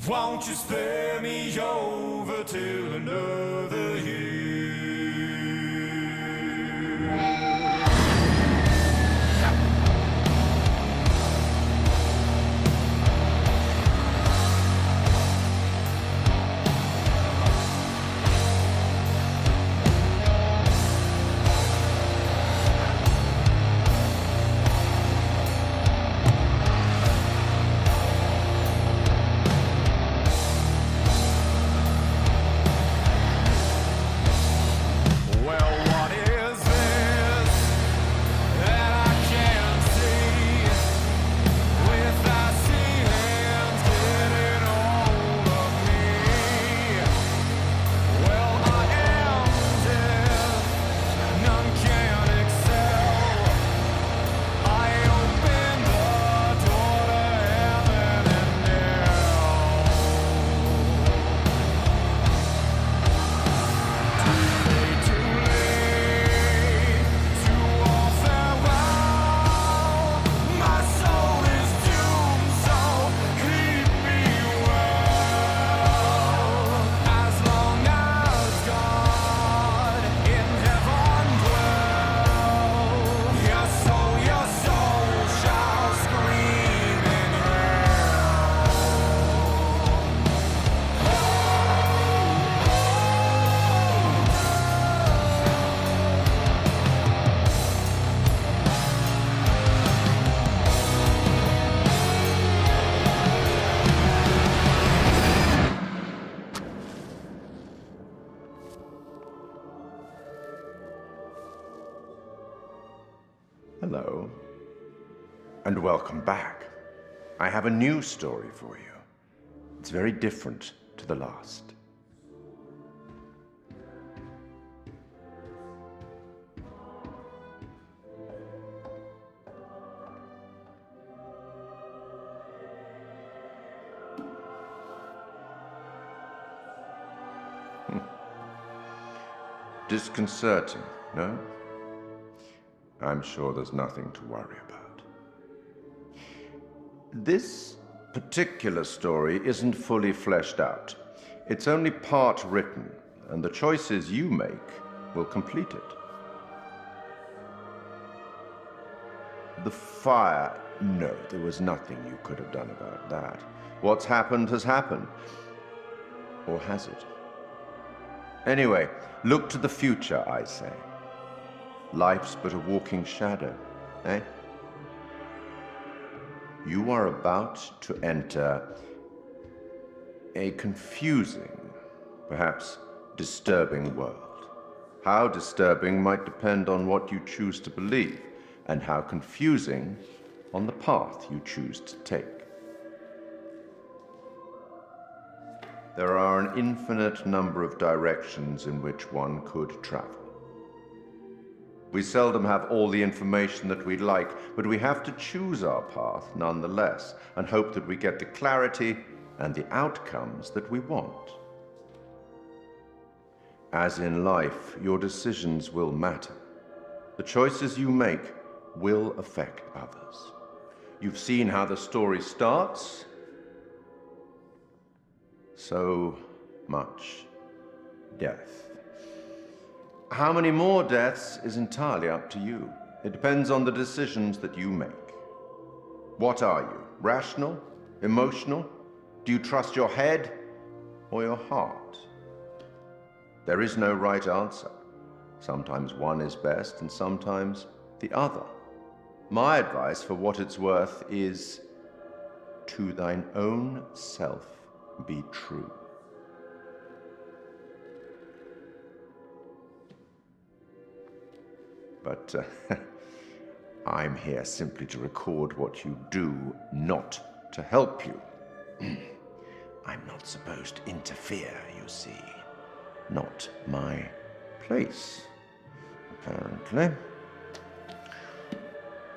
Won't you spare me over till another year? Hello, and welcome back. I have a new story for you. It's very different to the last. Disconcerting, no? I'm sure there's nothing to worry about. This particular story isn't fully fleshed out. It's only part written, and the choices you make will complete it. The fire, no, there was nothing you could have done about that. What's happened has happened. Or has it? Anyway, look to the future, I say. Life's but a walking shadow, eh? You are about to enter a confusing, perhaps disturbing world. How disturbing might depend on what you choose to believe, and how confusing on the path you choose to take. There are an infinite number of directions in which one could travel. We seldom have all the information that we'd like, but we have to choose our path nonetheless, and hope that we get the clarity and the outcomes that we want. As in life, your decisions will matter. The choices you make will affect others. You've seen how the story starts. So much death. How many more deaths is entirely up to you. It depends on the decisions that you make. What are you? Rational? Emotional? Do you trust your head or your heart? There is no right answer. Sometimes one is best and sometimes the other. My advice, for what it's worth, is to thine own self be true. But I'm here simply to record what you do, not to help you. I'm not supposed to interfere, you see. Not my place, apparently.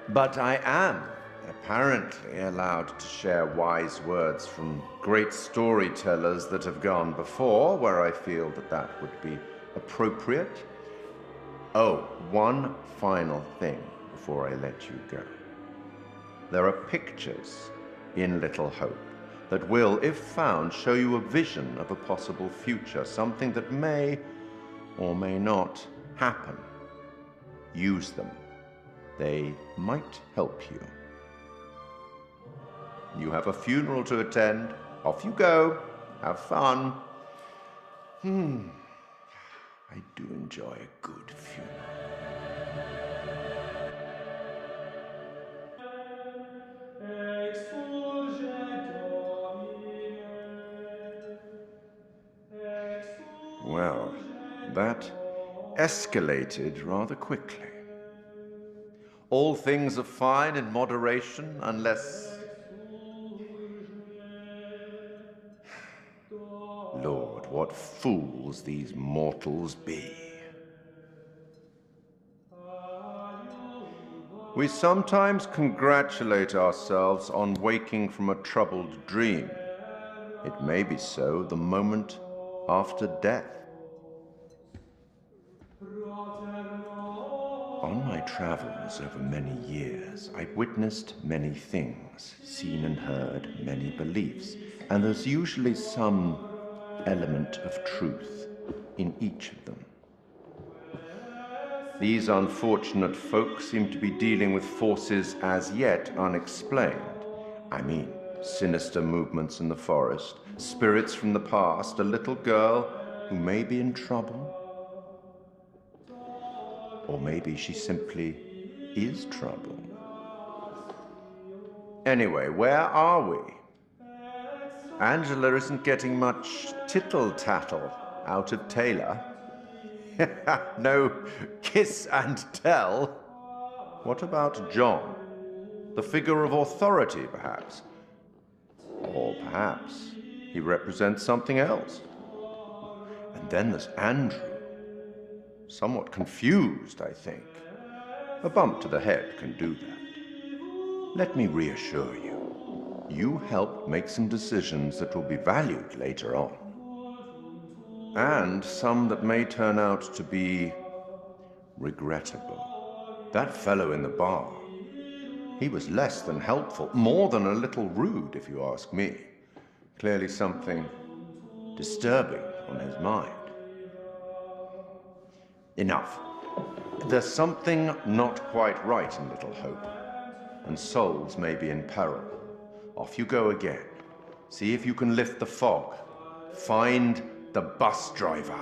But I am apparently allowed to share wise words from great storytellers that have gone before, where I feel that that would be appropriate. Oh, one final thing before I let you go. There are pictures in Little Hope, that will, if found, show you a vision of a possible future, something that may or may not happen. Use them. They might help you. You have a funeral to attend. Off you go. Have fun. I do enjoy a good funeral. Well, that escalated rather quickly. All things are fine in moderation, unless... Lord, what fools these mortals be. We sometimes congratulate ourselves on waking from a troubled dream. It may be so the moment after death. On my travels over many years, I've witnessed many things, seen and heard many beliefs, and there's usually some element of truth in each of them. These unfortunate folk seem to be dealing with forces as yet unexplained. I mean, sinister movements in the forest, spirits from the past, a little girl who may be in trouble. Or maybe she simply is trouble. Anyway, where are we? Angela isn't getting much tittle-tattle out of Taylor. No kiss and tell. What about John? The figure of authority, perhaps? Or perhaps he represents something else. And then there's Andrew. Somewhat confused, I think. A bump to the head can do that. Let me reassure you. You helped make some decisions that will be valued later on. And some that may turn out to be regrettable. That fellow in the bar, he was less than helpful, more than a little rude, if you ask me. Clearly something disturbing on his mind. Enough. There's something not quite right in Little Hope, and souls may be in peril. Off you go again. See if you can lift the fog. Find the bus driver.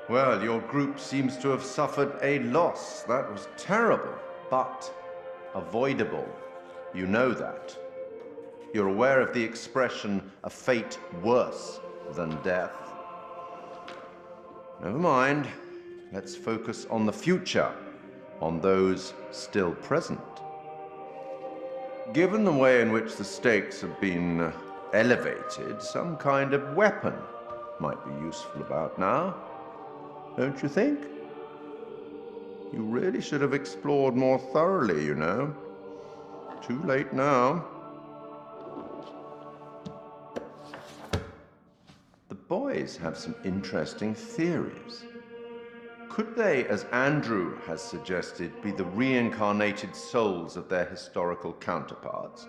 Well, your group seems to have suffered a loss. That was terrible, but avoidable. You know that. You're aware of the expression, a fate worse than death. Never mind. Let's focus on the future, on those still present. Given the way in which the stakes have been elevated, some kind of weapon might be useful about now. Don't you think? You really should have explored more thoroughly, you know. Too late now. The boys have some interesting theories. Could they, as Andrew has suggested, be the reincarnated souls of their historical counterparts?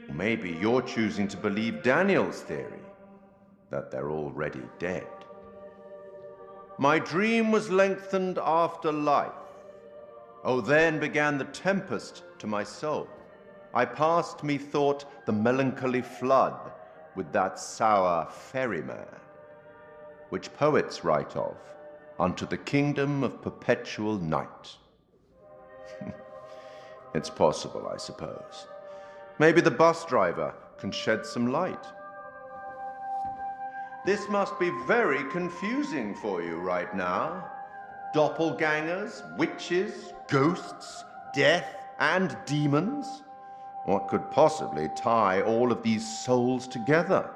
Or maybe you're choosing to believe Daniel's theory, that they're already dead. My dream was lengthened after life. Oh, then began the tempest to my soul. I passed, methought, the melancholy flood with that sour ferryman, which poets write of, unto the kingdom of perpetual night. It's possible, I suppose. Maybe the bus driver can shed some light. This must be very confusing for you right now. Doppelgangers, witches, ghosts, death, and demons. What could possibly tie all of these souls together?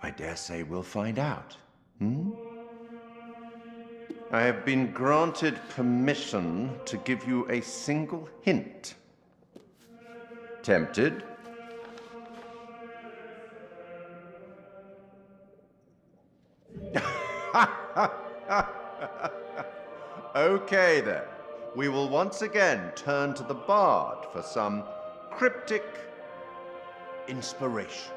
I dare say we'll find out. I have been granted permission to give you a single hint. Tempted? Okay then. We will once again turn to the bard for some cryptic inspiration.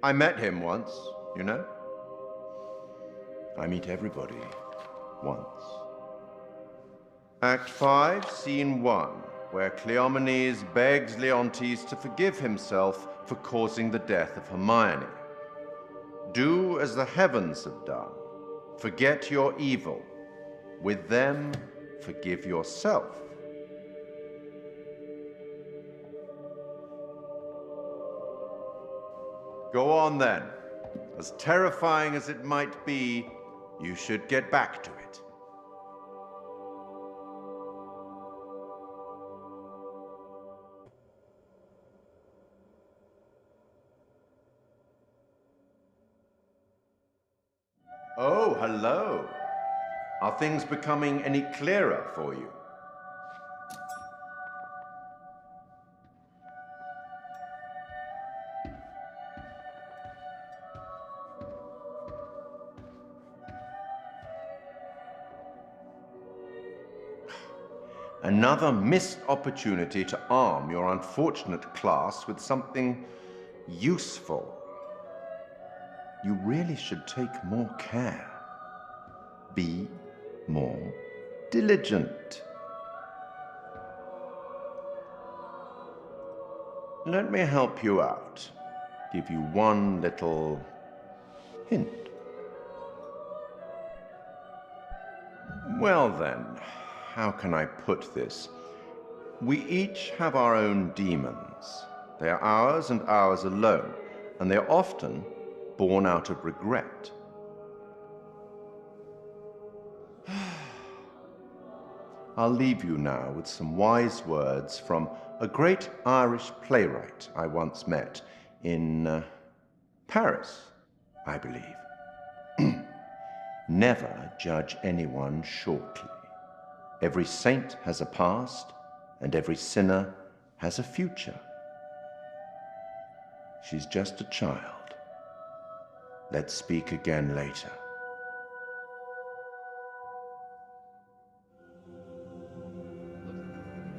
I met him once, you know. I meet everybody once. Act 5, Scene 1, where Cleomenes begs Leontes to forgive himself for causing the death of Hermione. Do as the heavens have done. Forget your evil. With them, forgive yourself. Go on then. As terrifying as it might be, you should get back to it. Oh, hello. Are things becoming any clearer for you? Another missed opportunity to arm your unfortunate class with something useful. You really should take more care. Be more diligent. Let me help you out. Give you one little hint. Well then, how can I put this? We each have our own demons. They are ours and ours alone, and they are often born out of regret. I'll leave you now with some wise words from a great Irish playwright I once met in Paris, I believe. Never judge anyone shortly. Every saint has a past, and every sinner has a future. She's just a child. Let's speak again later.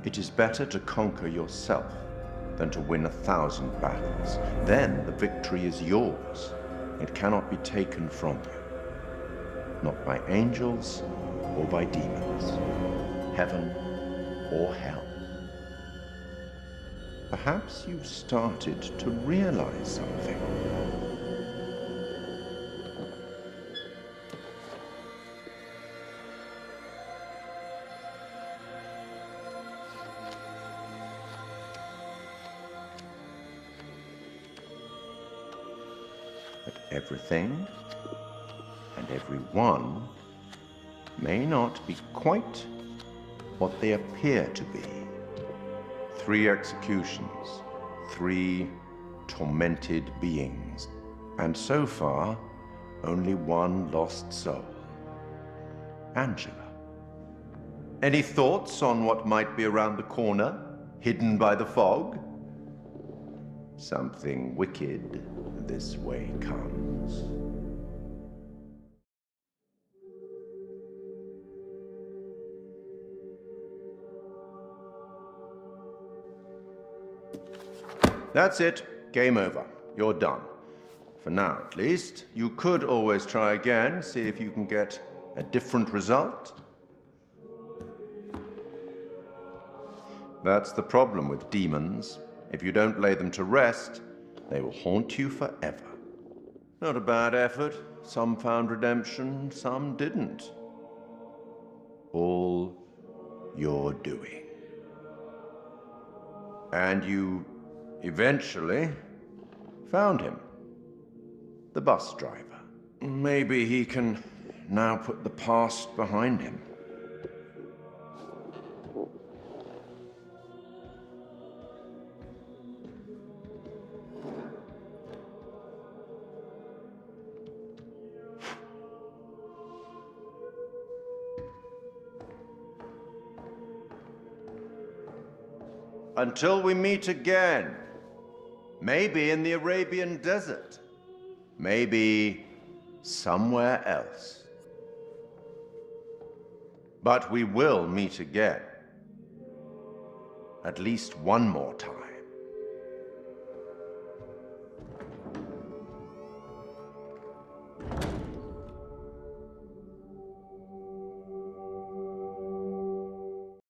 It is better to conquer yourself than to win 1,000 battles. Then the victory is yours. It cannot be taken from you. Not by angels or by demons. Heaven or hell. Perhaps you've started to realize something. But everything and everyone may not be quite what they appear to be. 3 executions, 3 tormented beings, and so far, only 1 lost soul. Angela. Any thoughts on what might be around the corner, hidden by the fog? Something wicked this way comes. That's it. Game over. You're done. For now, at least. You could always try again, see if you can get a different result. That's the problem with demons. If you don't lay them to rest, they will haunt you forever. Not a bad effort. Some found redemption, some didn't. All your doing. And you eventually found him. The bus driver. Maybe he can now put the past behind him. Until we meet again. Maybe in the Arabian desert. Maybe somewhere else. But we will meet again. At least one more time.